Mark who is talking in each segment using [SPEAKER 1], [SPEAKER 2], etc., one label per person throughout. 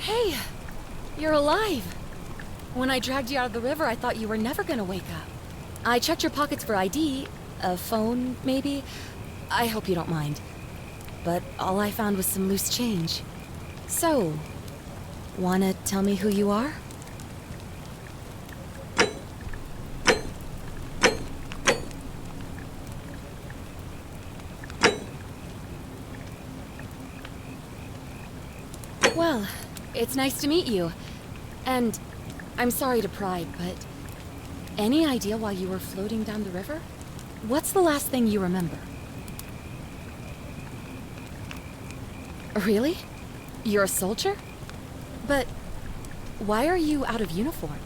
[SPEAKER 1] Hey, you're alive. When I dragged you out of the river, I thought you were never gonna wake up. I checked your pockets for ID, a phone, maybe. I hope you don't mind. But all I found was some loose change. So, wanna tell me who you are? Well, it's nice to meet you. And I'm sorry to pry, but any idea why you were floating down the river? What's the last thing you remember? Really? You're a soldier? But why are you out of uniform?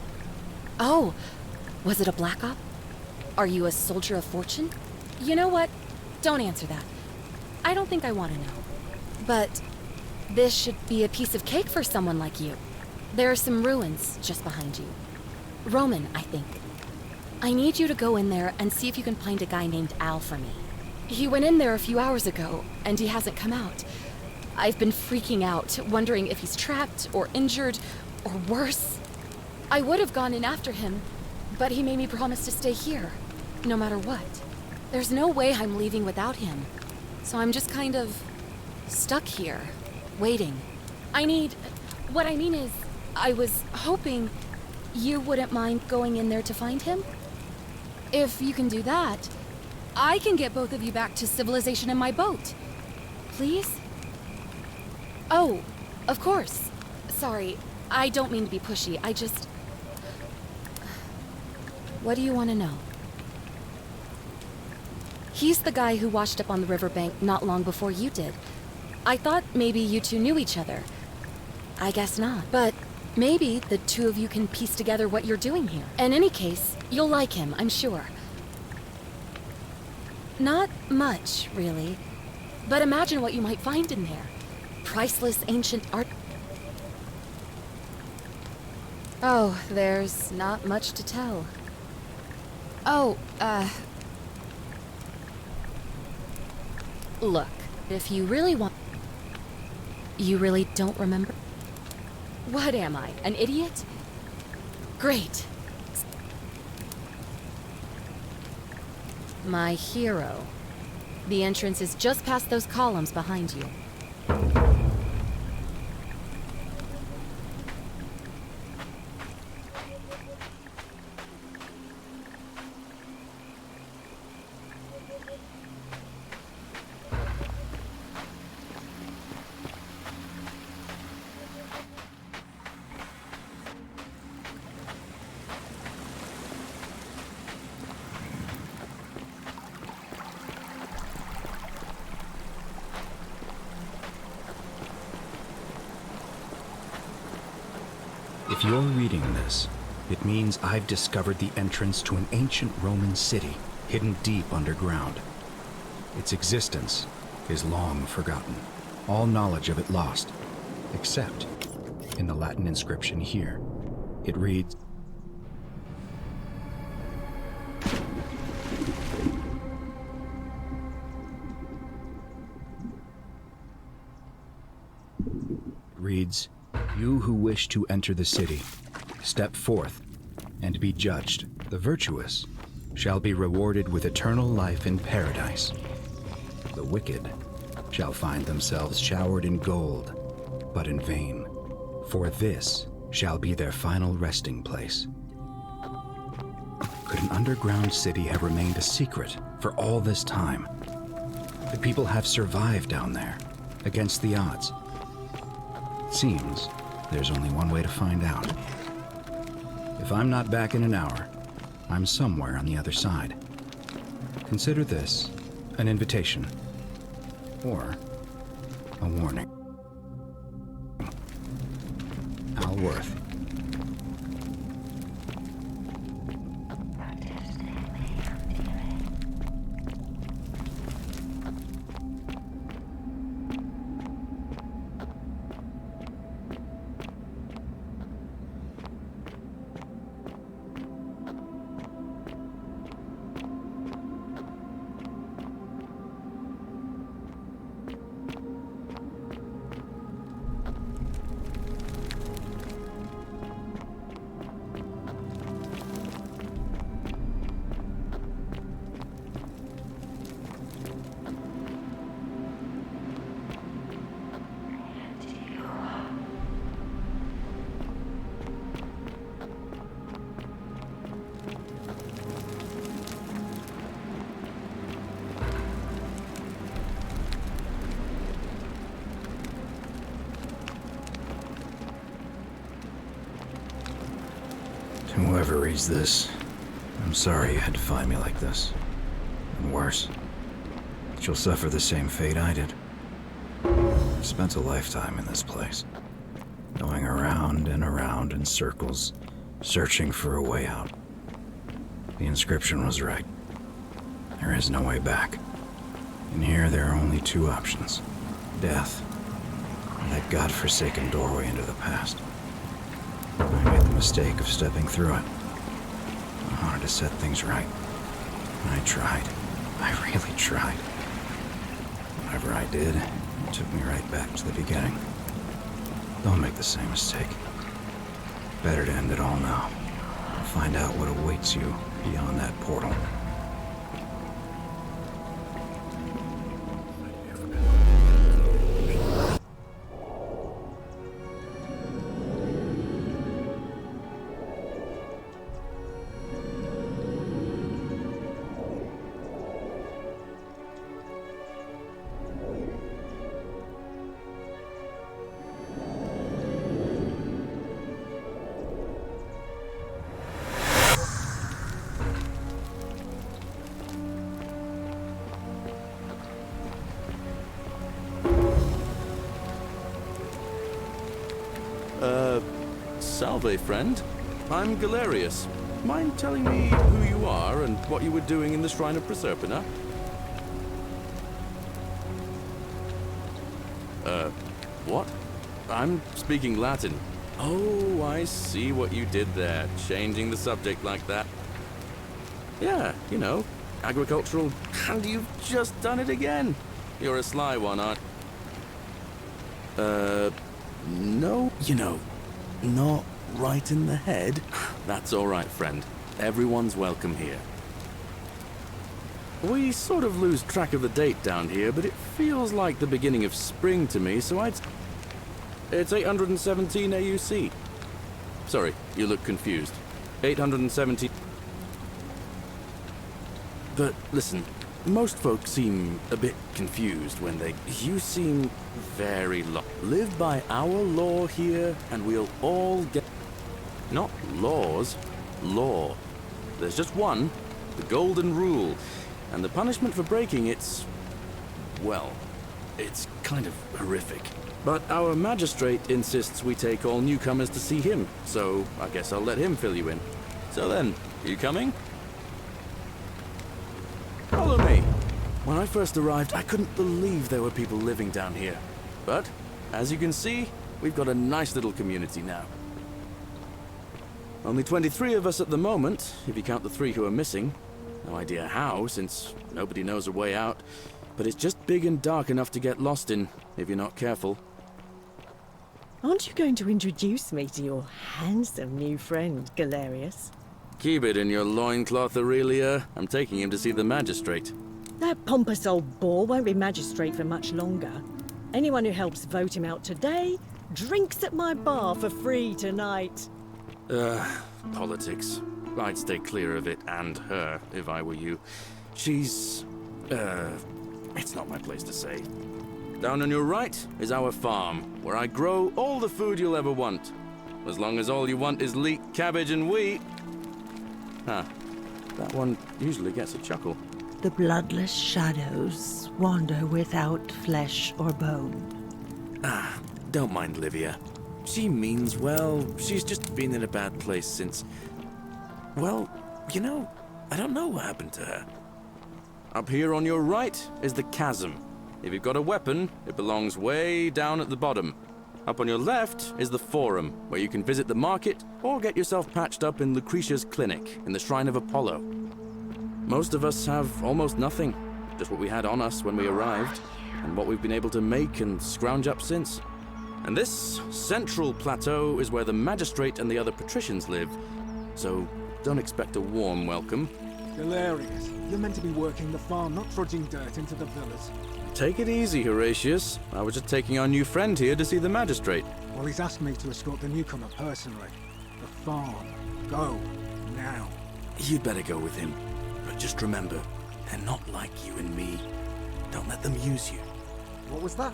[SPEAKER 1] Oh, was it a black op? Are you a soldier of fortune? You know what? Don't answer that. I don't think I want to know. But this should be a piece of cake for someone like you. There are some ruins just behind you. Roman, I think. I need you to go in there and see if you can find a guy named Al for me. He went in there a few hours ago, and he hasn't come out. I've been freaking out, wondering if he's trapped or injured or worse. I would have gone in after him, but he made me promise to stay here, no matter what. There's no way I'm leaving without him, so I'm just kind of stuck here, waiting. What I mean is, I was hoping you wouldn't mind going in there to find him. If you can do that, I can get both of you back to civilization in my boat. Please? Oh, of course. Sorry, I don't mean to be pushy. What do you want to know? He's the guy who washed up on the riverbank not long before you did. I thought maybe you two knew each other. I guess not. But maybe the two of you can piece together what you're doing here. In any case, you'll like him, I'm sure. Not much, really. But imagine what you might find in there. Priceless ancient art. Oh, there's not much to tell. Look, if you really want... You really don't remember? What am I, an idiot? Great. My hero. The entrance is just past those columns behind you.
[SPEAKER 2] If you're reading this, it means I've discovered the entrance to an ancient Roman city hidden deep underground. Its existence is long forgotten, all knowledge of it lost, except in the Latin inscription here. It reads, "You who wish to enter the city, step forth and be judged. The virtuous shall be rewarded with eternal life in paradise. The wicked shall find themselves showered in gold, but in vain, for this shall be their final resting place." Could an underground city have remained a secret for all this time? Could people have survived down there, against the odds? It seems there's only one way to find out. If I'm not back in an hour, I'm somewhere on the other side. Consider this an invitation, or a warning. Alworth. whoever reads this, I'm sorry you had to find me like this. And worse, that you'll suffer the same fate I did. I've spent a lifetime in this place, going around and around in circles, searching for a way out. The inscription was right. There is no way back. In here, there are only two options: death, and that godforsaken doorway into the past. I made the mistake of stepping through it. I wanted to set things right. And I tried. I really tried. Whatever I did, it took me right back to the beginning. Don't make the same mistake. Better to end it all now. And find out what awaits you beyond that portal.
[SPEAKER 3] Salve, friend. I'm Galerius. Mind telling me who you are and what you were doing in the Shrine of Proserpina? What? I'm speaking Latin. Oh, I see what you did there, changing the subject like that. Yeah, you know, agricultural, and you've just done it again. You're a sly one, aren't no, you know, not right in the head. That's all right, friend. Everyone's welcome here. We sort of lose track of the date down here, but it feels like the beginning of spring to me, so It's 817 AUC. Sorry, you look confused. 817... But listen, most folks seem a bit confused when they... You seem very live by our law here, and we'll all get... Not laws, law. There's just one, the golden rule, and the punishment for breaking it's... well, it's kind of horrific. But our magistrate insists we take all newcomers to see him, so I guess I'll let him fill you in. So then, you coming? Follow me. When I first arrived, I couldn't believe there were people living down here. But, as you can see, we've got a nice little community now. Only 23 of us at the moment, if you count the 3 who are missing. No idea how, since nobody knows a way out. But it's just big and dark enough to get lost in, if you're not careful.
[SPEAKER 4] Aren't you going to introduce me to your handsome new friend, Galerius?
[SPEAKER 3] Keep it in your loincloth, Aurelia. I'm taking him to see the magistrate.
[SPEAKER 4] That pompous old bore won't be magistrate for much longer. Anyone who helps vote him out today drinks at my bar for free tonight.
[SPEAKER 3] Politics. I'd stay clear of it and her, if I were you. She's... it's not my place to say. Down on your right is our farm, where I grow all the food you'll ever want. As long as all you want is leek, cabbage, and wheat. Huh. That one usually gets a chuckle.
[SPEAKER 5] The bloodless shadows wander without flesh or bone.
[SPEAKER 3] Ah, don't mind Livia. She means well. She's just been in a bad place since... Well, you know, I don't know what happened to her. Up here on your right is the chasm. If you've got a weapon, it belongs way down at the bottom. Up on your left is the forum, where you can visit the market or get yourself patched up in Lucretia's clinic in the Shrine of Apollo. Most of us have almost nothing, just what we had on us when we arrived, and what we've been able to make and scrounge up since. And this central plateau is where the magistrate and the other patricians live, so don't expect a warm welcome.
[SPEAKER 6] Hilarious. You're meant to be working the farm, not trudging dirt into the villas.
[SPEAKER 3] Take it easy, Horatius. I was just taking our new friend here to see the magistrate.
[SPEAKER 6] Well, he's asked me to escort the newcomer personally. The farm. Go. Now.
[SPEAKER 3] You'd better go with him. But just remember, they're not like you and me. Don't let them use you.
[SPEAKER 6] What was that?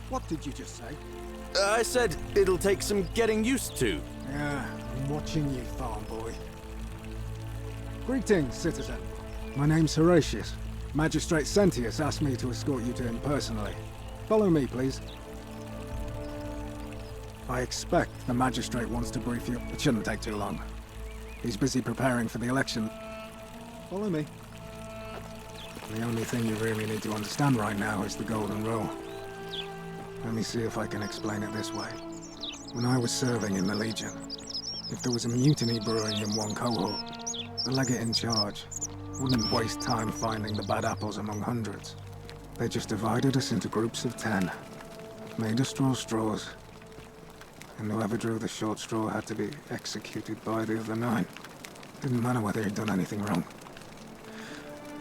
[SPEAKER 6] What did you just say?
[SPEAKER 3] I said it'll take some getting used to.
[SPEAKER 6] Yeah, I'm watching you, farm boy. Greetings, citizen. My name's Horatius. Magistrate Sentius asked me to escort you to him personally. Follow me, please. I expect the magistrate wants to brief you. It shouldn't take too long. He's busy preparing for the election. Follow me. The only thing you really need to understand right now is the Golden Rule. Let me see if I can explain it this way. When I was serving in the Legion, if there was a mutiny brewing in one cohort, the legate in charge wouldn't waste time finding the bad apples among hundreds. They just divided us into groups of 10, made us draw straws, and whoever drew the short straw had to be executed by the other 9. Didn't matter whether he'd done anything wrong.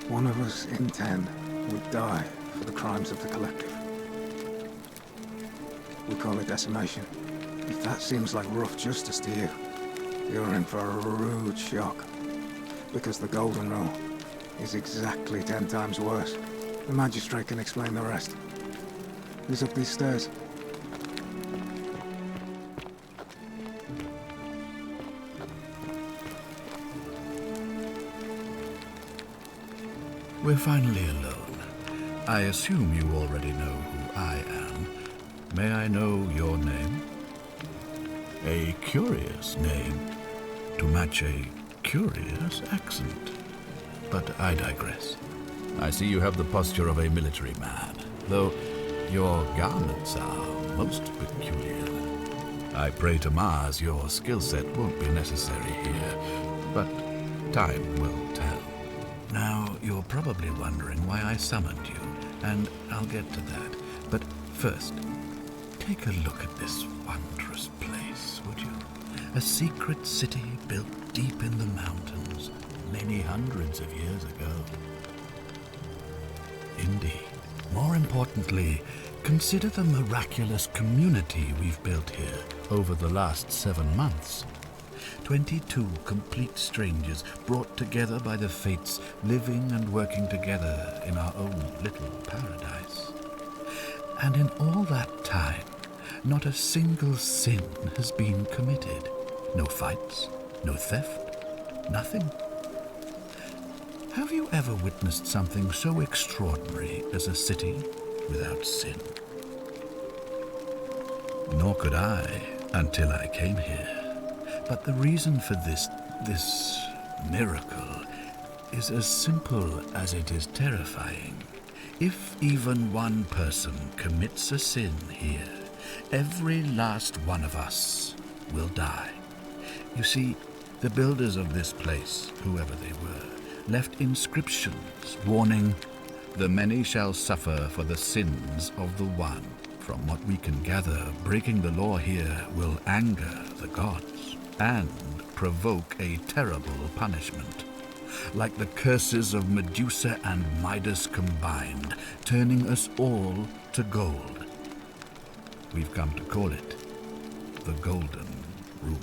[SPEAKER 6] One of us in 10 would die for the crimes of the collective. We call it decimation. If that seems like rough justice to you, you're in for a rude shock. Because the Golden Rule is exactly 10 times worse. The magistrate can explain the rest. He's up these stairs.
[SPEAKER 7] We're finally alone. I assume you already know who I am. May I know your name? A curious name to match a curious accent. But I digress. I see you have the posture of a military man, though your garments are most peculiar. I pray to Mars your skill set won't be necessary here, but time will tell. Now, you're probably wondering why I summoned you, and I'll get to that. But first, take a look at this wondrous place, would you? A secret city built deep in the mountains, many hundreds of years ago. Indeed. More importantly, consider the miraculous community we've built here over the last 7 months. 22 complete strangers brought together by the fates, living and working together in our own little paradise. And in all that time, not a single sin has been committed. No fights, no theft, nothing. Have you ever witnessed something so extraordinary as a city without sin? Nor could I until I came here. But the reason for this miracle is as simple as it is terrifying. If even one person commits a sin here, every last one of us will die. You see, the builders of this place, whoever they were, left inscriptions warning, "The many shall suffer for the sins of the one." From what we can gather, breaking the law here will anger the gods and provoke a terrible punishment, like the curses of Medusa and Midas combined, turning us all to gold. We've come to call it the Golden Rule.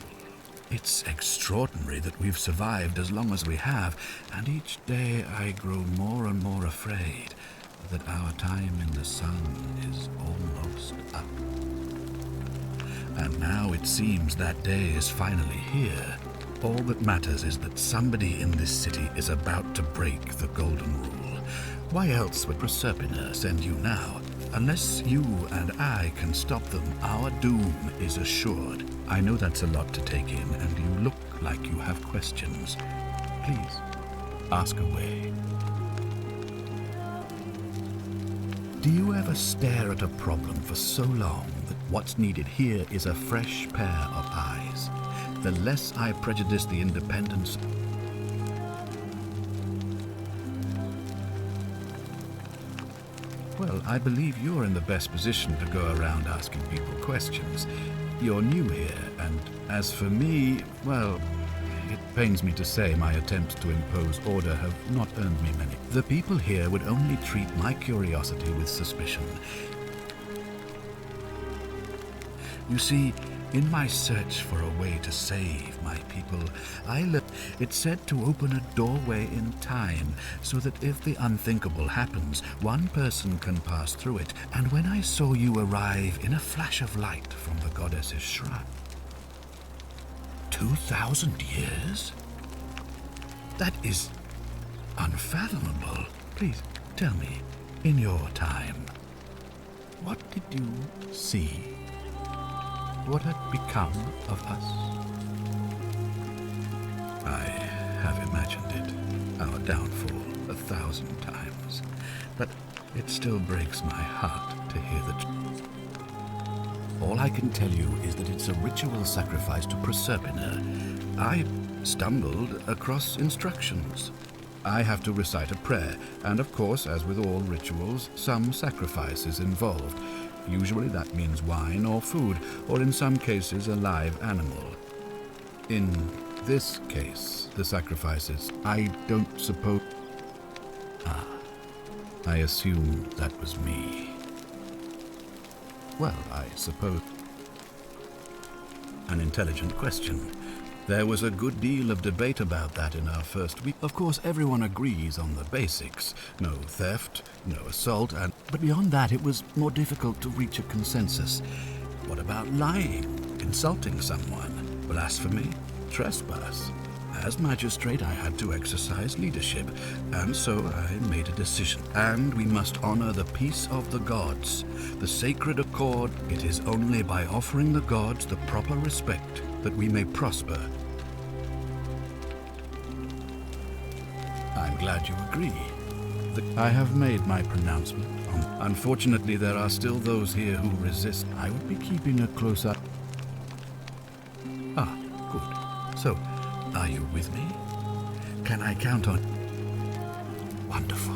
[SPEAKER 7] It's extraordinary that we've survived as long as we have, and each day I grow more and more afraid that our time in the sun is almost up. And now it seems that day is finally here. All that matters is that somebody in this city is about to break the Golden Rule. Why else would Proserpina send you now? Unless you and I can stop them, our doom is assured. I know that's a lot to take in, and you look like you have questions. Please, ask away. Do you ever stare at a problem for so long that what's needed here is a fresh pair of eyes? The less I prejudice the independence... Well, I believe you're in the best position to go around asking people questions. You're new here, and as for me, well, it pains me to say my attempts to impose order have not earned me many. The people here would only treat my curiosity with suspicion. You see, in my search for a way to save my people, it's said to open a doorway in time so that if the unthinkable happens, one person can pass through it. And when I saw you arrive in a flash of light from the goddess's shrine, 2,000 years? That is unfathomable. Please tell me, in your time, what did you see? What had become of us? I have imagined it, our downfall, 1,000 times, but it still breaks my heart to hear the truth. All I can tell you is that it's a ritual sacrifice to Proserpina. I stumbled across instructions. I have to recite a prayer, and of course, as with all rituals, some sacrifice is involved. Usually that means wine or food, or in some cases a live animal. In this case, the sacrifices, I don't suppose... I assume that was me. Well, I suppose... An intelligent question. There was a good deal of debate about that in our first week. Of course, everyone agrees on the basics. No theft, no assault, but beyond that, it was more difficult to reach a consensus. What about lying, insulting someone, blasphemy, trespass? As magistrate, I had to exercise leadership, and so I made a decision. And we must honor the peace of the gods, the sacred accord. It is only by offering the gods the proper respect that we may prosper. I'm glad you agree. I have made my pronouncement. Unfortunately, there are still those here who resist. I would be keeping a close eye. Ah, good. So, are you with me? Can I count on... Wonderful.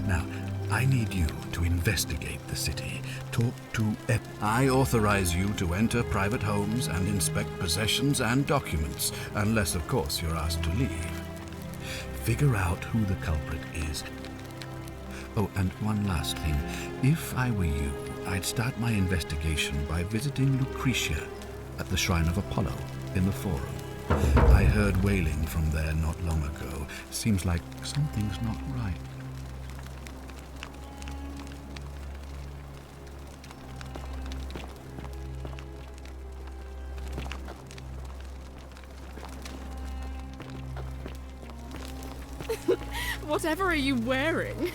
[SPEAKER 7] Now, I need you to investigate the city. Talk to... I authorize you to enter private homes and inspect possessions and documents, unless, of course, you're asked to leave. Figure out who the culprit is. Oh, and one last thing. If I were you, I'd start my investigation by visiting Lucretia at the Shrine of Apollo in the Forum. I heard wailing from there not long ago. Seems like something's not right.
[SPEAKER 8] Whatever are you wearing?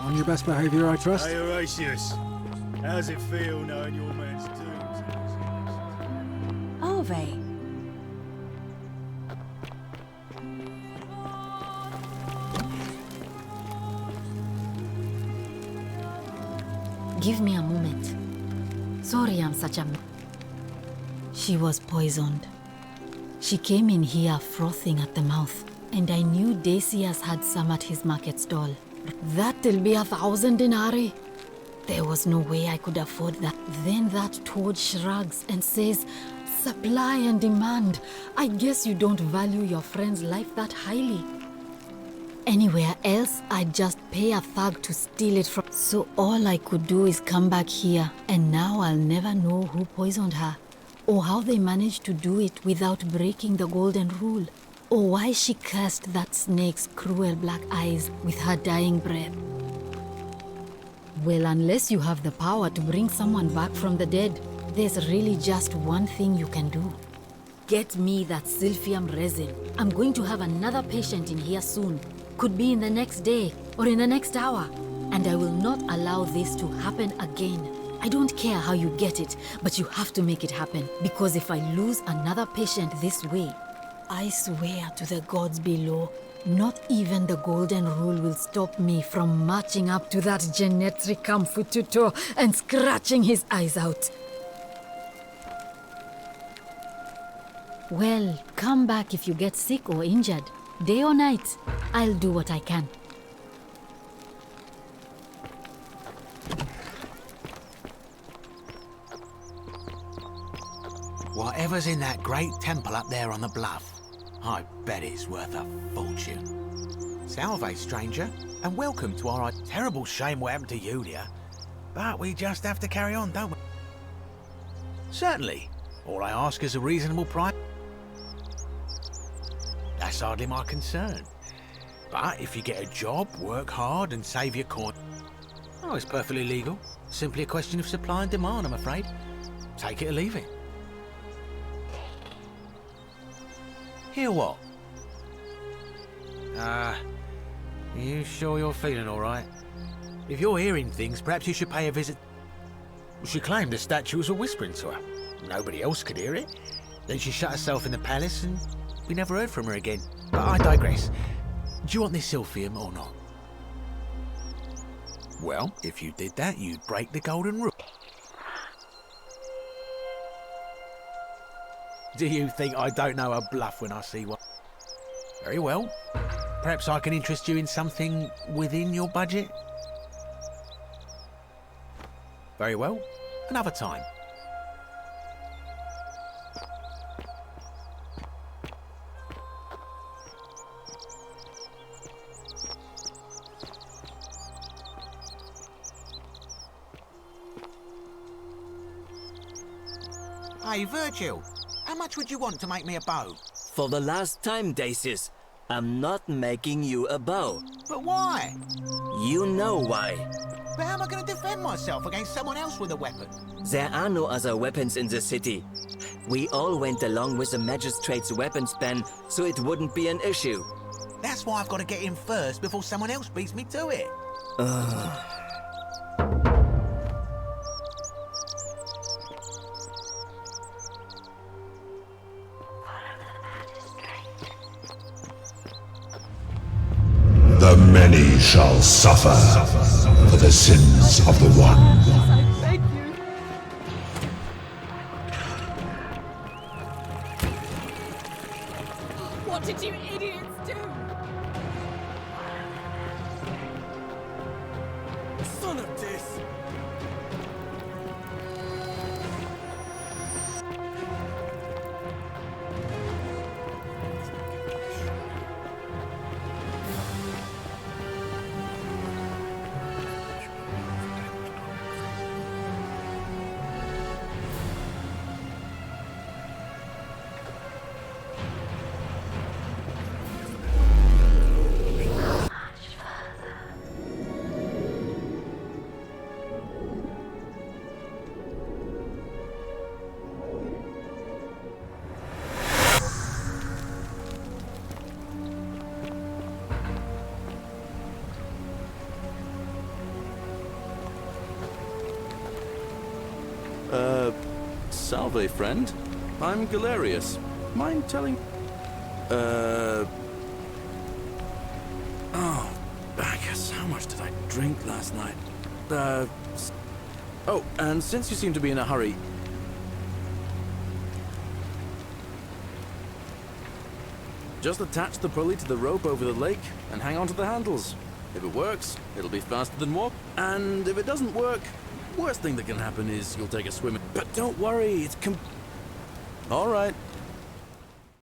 [SPEAKER 6] On your best behaviour, I trust?
[SPEAKER 9] Hey, Horatius. How's it feel knowing your man's doomed?
[SPEAKER 5] Ove.
[SPEAKER 10] Give me a moment. Sorry I'm such a... She was poisoned. She came in here frothing at the mouth, and I knew Decius had some at his market stall. That'll be 1,000 denarii. There was no way I could afford that. Then that toad shrugs and says, supply and demand. I guess you don't value your friend's life that highly. Anywhere else, I'd just pay a thug to steal it from... So all I could do is come back here, and now I'll never know who poisoned her, or how they managed to do it without breaking the golden rule, or why she cursed that snake's cruel black eyes with her dying breath. Well, unless you have the power to bring someone back from the dead, there's really just one thing you can do. Get me that silphium resin. I'm going to have another patient in here soon. Could be in the next day, or in the next hour. And I will not allow this to happen again. I don't care how you get it, but you have to make it happen. Because if I lose another patient this way, I swear to the gods below, not even the golden rule will stop me from marching up to that genetricum fututo and scratching his eyes out. Well, come back if you get sick or injured. Day or night, I'll do what I can.
[SPEAKER 11] Whatever's in that great temple up there on the bluff, I bet it's worth a fortune. Salve, stranger, and welcome to our terrible shame what happened to Yulia. But we just have to carry on, don't we? Certainly. All I ask is a reasonable price. That's hardly my concern. But if you get a job, work hard and save your coin... Oh, it's perfectly legal. Simply a question of supply and demand, I'm afraid. Take it or leave it. Hear what? You sure you're feeling all right? If you're hearing things, perhaps you should pay a visit. She claimed the statues were whispering to her. Nobody else could hear it. Then she shut herself in the palace and we never heard from her again. But I digress. Do you want this silphium or not? Well, if you did that, you'd break the golden rule. Do you think I don't know a bluff when I see one? Very well. Perhaps I can interest you in something within your budget? Very well. Another time. Hey, Virgil, how much would you want to make me a bow?
[SPEAKER 12] For the last time, Dacius, I'm not making you a bow.
[SPEAKER 11] But why?
[SPEAKER 12] You know why.
[SPEAKER 11] But how am I going to defend myself against someone else with a weapon?
[SPEAKER 12] There are no other weapons in the city. We all went along with the magistrate's weapons ban, so it wouldn't be an issue.
[SPEAKER 11] That's why I've got to get in first before someone else beats me to it.
[SPEAKER 13] The many shall suffer for the sins of the one.
[SPEAKER 8] I beg you. What did you idiots do?
[SPEAKER 3] Son of this! Salve, friend. I'm Galerius. Mind telling... Oh, I guess how much did I drink last night? Oh, and since you seem to be in a hurry... Just attach the pulley to the rope over the lake and hang on to the handles. If it works, it'll be faster than walk. And if it doesn't work, worst thing that can happen is you'll take a swim. But don't worry, it's All right,